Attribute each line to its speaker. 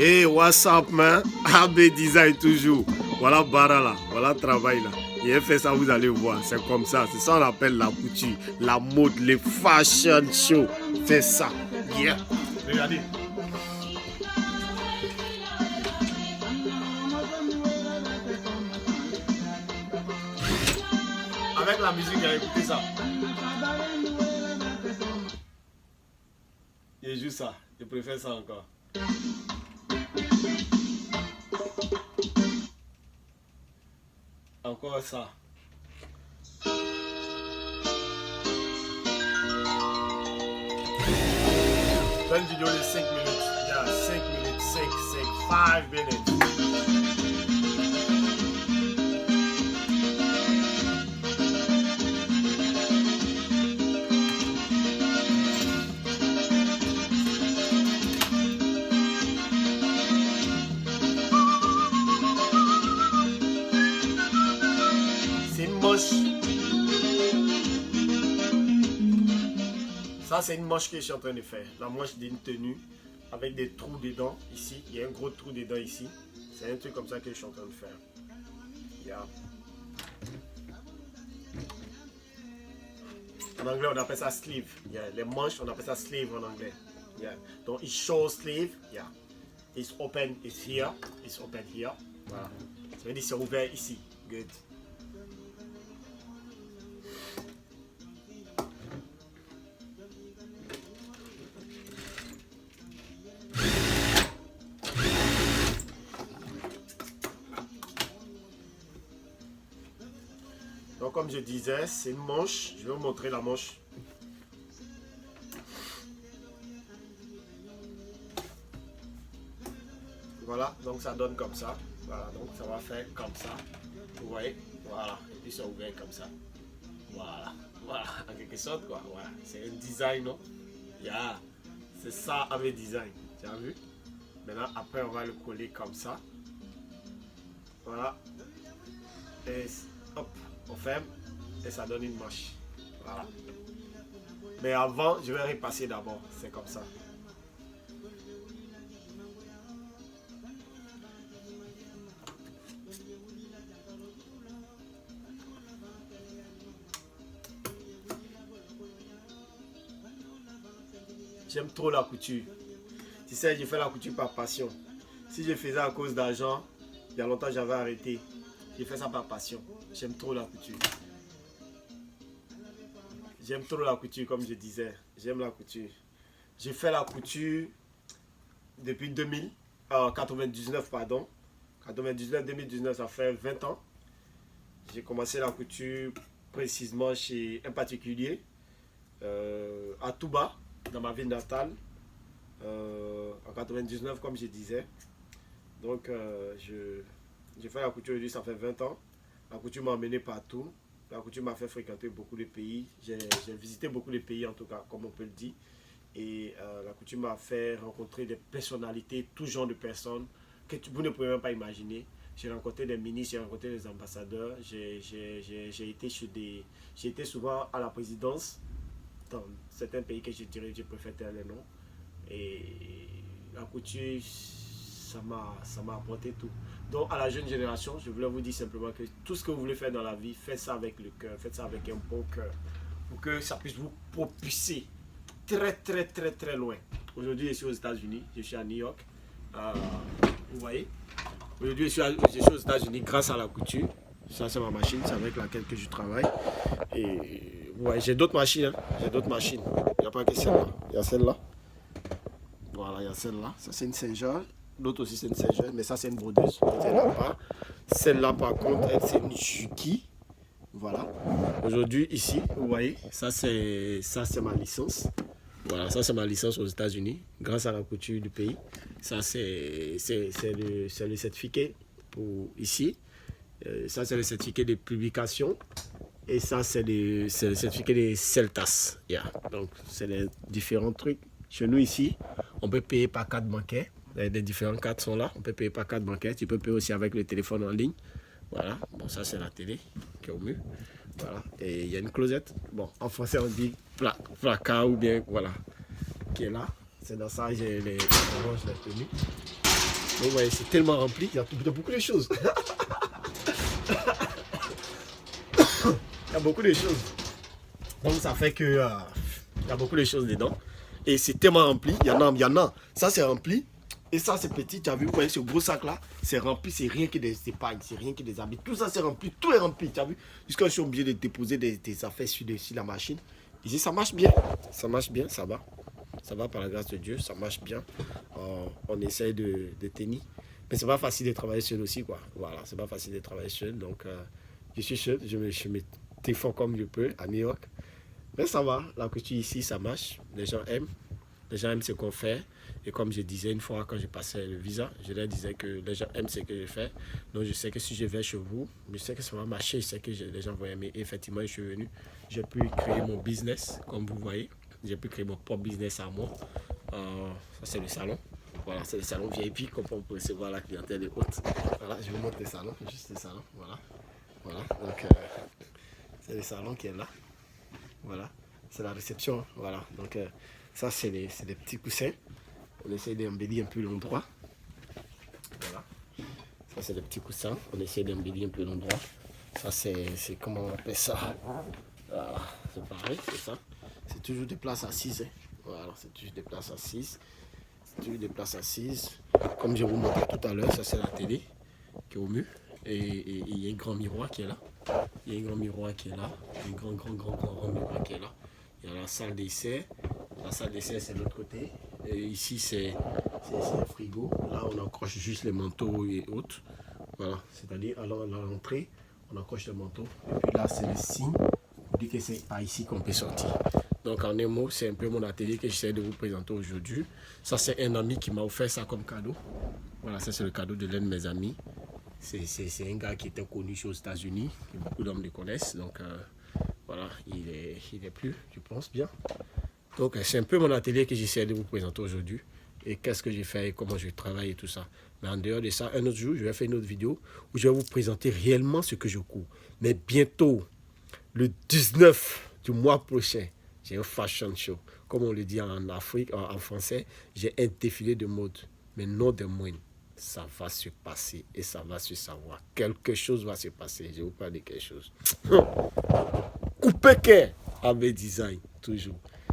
Speaker 1: Hey, what's up, man? AB Design toujours. Voilà Bara là, voilà travail là. Il a fait ça, vous allez voir. C'est comme ça. C'est ça qu'on appelle la couture, la mode, les fashion show. Fais ça. Yeah. Regardez. Avec la musique, j'ai écouté ça. Je joue ça. Je préfère ça encore. Encore ça. Une vidéo de 5 minutes. Yeah, 5 minutes, 5 minutes. C'est une manche. Ça, c'est une manche que je suis en train de faire. La manche d'une tenue avec des trous dedans. Ici, il y a un gros trou dedans ici. C'est un truc comme ça que je suis en train de faire. Yeah. En anglais, on appelle ça sleeve. Yeah. Les manches, on appelle ça sleeve en anglais. Yeah. Donc, it shows sleeve. Yeah. It's open, it's here. It's open here. Voilà. Ça veut dire c'est ouvert ici. Good. Donc comme je disais, c'est une manche. Je vais vous montrer la manche. Voilà, donc ça donne comme ça. Voilà, donc ça va faire comme ça. Vous voyez, voilà. Et puis c'est ouvert comme ça. Voilà, voilà, en quelque sorte quoi. Voilà, c'est un design, non? Yeah. C'est ça avec design. Tu as vu? Maintenant, après on va le coller comme ça. Voilà. Et hop. On ferme et ça donne une manche. Voilà. Mais avant, je vais repasser d'abord. C'est comme ça. J'aime trop la couture. Tu sais, je fais la couture par passion. Si je faisais à cause d'argent, il y a longtemps j'avais arrêté. Je fais ça par passion. J'aime trop la couture. J'aime trop la couture, comme je disais. J'aime la couture. J'ai fait la couture depuis 99, pardon. 2019, ça fait 20 ans. J'ai commencé la couture précisément chez un particulier à Touba, dans ma ville natale. En 99, comme je disais. Donc, j'ai fait la couture aujourd'hui, ça fait 20 ans. La couture m'a emmené partout. La couture m'a fait fréquenter beaucoup de pays. J'ai visité beaucoup de pays, en tout cas, comme on peut le dire. Et la couture m'a fait rencontrer des personnalités, tout genre de personnes que vous ne pouvez même pas imaginer. J'ai rencontré des ministres, j'ai rencontré des ambassadeurs. J'ai été souvent à la présidence dans certains pays que je dirais, je préfère taire les noms. Et la couture, ça m'a apporté tout. Donc à la jeune génération, je voulais vous dire simplement que tout ce que vous voulez faire dans la vie, faites ça avec le cœur, faites ça avec un bon cœur, pour que ça puisse vous propulser très loin. Aujourd'hui, je suis aux États-Unis, je suis à New York. Vous voyez, aujourd'hui, je suis aux États-Unis grâce à la couture. Ça, c'est ma machine, c'est avec laquelle que je travaille. Et ouais, j'ai d'autres machines, hein. J'ai d'autres machines. Il n'y a pas que celle-là. Il y a celle-là. Voilà, il y a celle-là. Ça, c'est une Saint-Georges. L'autre aussi, c'est une Saint-Georges. Mais ça, c'est une brodeuse. Celle-là, par contre, elle, c'est une Juki. Voilà. Aujourd'hui, ici, vous voyez, ça, c'est ma licence. Voilà, ça, c'est ma licence aux États-Unis, grâce à la couture du pays. Ça, c'est le certificat pour ici. Ça, c'est le certificat de publication. Et ça, c'est le certificat des CELTAS. Yeah. Donc, c'est les différents trucs. Chez nous, ici, on peut payer par carte bancaire. Les différentes cartes sont là. On peut payer par carte bancaire. Tu peux payer aussi avec le téléphone en ligne. Voilà. Bon, ça, c'est la télé qui est au mur. Voilà. Et il y a une closette. Bon, en français, on dit placard ou bien, voilà, qui est là. C'est dans ça que j'ai les tenues. vous voyez, c'est tellement rempli, il y a beaucoup de choses. Il y a beaucoup de choses. Donc ça fait que il y a beaucoup de choses dedans. Et c'est tellement rempli. Il y en a. Ça c'est rempli. Et ça c'est petit. Tu as vu, vous voyez ce gros sac là. C'est rempli. C'est rien que des épargnes. C'est rien que des habits. Tout ça c'est rempli. Tout est rempli. Tu as vu. Jusqu'à je suis obligé de déposer des affaires sur la machine. Ici ça marche bien. Ça marche bien. Ça va. Ça va par la grâce de Dieu. Ça marche bien. On essaye de tenir. Mais c'est pas facile de travailler seul aussi, quoi. Voilà. C'est pas facile de travailler seul. Donc je suis seul. Je me défends comme je peux à New York. Mais ça va, la couture ici, ça marche. Les gens aiment. Les gens aiment ce qu'on fait. Et comme je disais une fois quand j'ai passé le visa, je leur disais que les gens aiment ce que je fais. Donc je sais que si je vais chez vous, je sais que ça va marcher. Je sais que les gens vont aimer. Et effectivement, je suis venu. J'ai pu créer mon business, comme vous voyez. J'ai pu créer mon propre business à moi. Ça, c'est le salon. Voilà, c'est le salon VIP, comme on peut recevoir la clientèle et autres. Voilà, je vous montre le salon. Juste le salon. Voilà. Voilà. Donc, c'est le salon qui est là. Voilà, c'est la réception. Voilà, donc ça c'est des petits coussins. On essaie d'embellir un peu l'endroit. Voilà, ça c'est des petits coussins. On essaie d'embellir un peu l'endroit. Ça c'est comment on appelle ça. Voilà, c'est pareil, c'est ça. C'est toujours des places assises. Hein. Voilà, c'est toujours des places assises. C'est toujours des places assises. Comme je vous montrais tout à l'heure, ça c'est la télé qui est au mur. Et il y a un grand miroir qui est là. Il y a un grand miroir qui est là. Un grand miroir qui est là. Il y a la salle d'essai. La salle d'essai, c'est de l'autre côté. Et ici, c'est un frigo. Là, on accroche juste les manteaux et autres. Voilà. C'est-à-dire, à l'entrée, on accroche les manteaux. Et puis là, c'est le signe pour dire que c'est par ici qu'on peut sortir. Donc, en un mot, c'est un peu mon atelier que j'essaie de vous présenter aujourd'hui. Ça, c'est un ami qui m'a offert ça comme cadeau. Voilà, ça, c'est le cadeau de l'un de mes amis. C'est un gars qui était connu aux États-Unis, que beaucoup d'hommes le connaissent. Donc voilà, il est plus, je pense bien. Donc c'est un peu mon atelier que j'essaie de vous présenter aujourd'hui. Et qu'est-ce que j'ai fait et comment je travaille et tout ça. Mais en dehors de ça, un autre jour, je vais faire une autre vidéo où je vais vous présenter réellement ce que je cours. Mais bientôt, le 19 du mois prochain, j'ai un fashion show. Comme on le dit en Afrique, en français, j'ai un défilé de mode, mais non de moindre. Ça va se passer et ça va se savoir. Quelque chose va se passer. Je vous parle de quelque chose. Coupez qu'un avec design, toujours.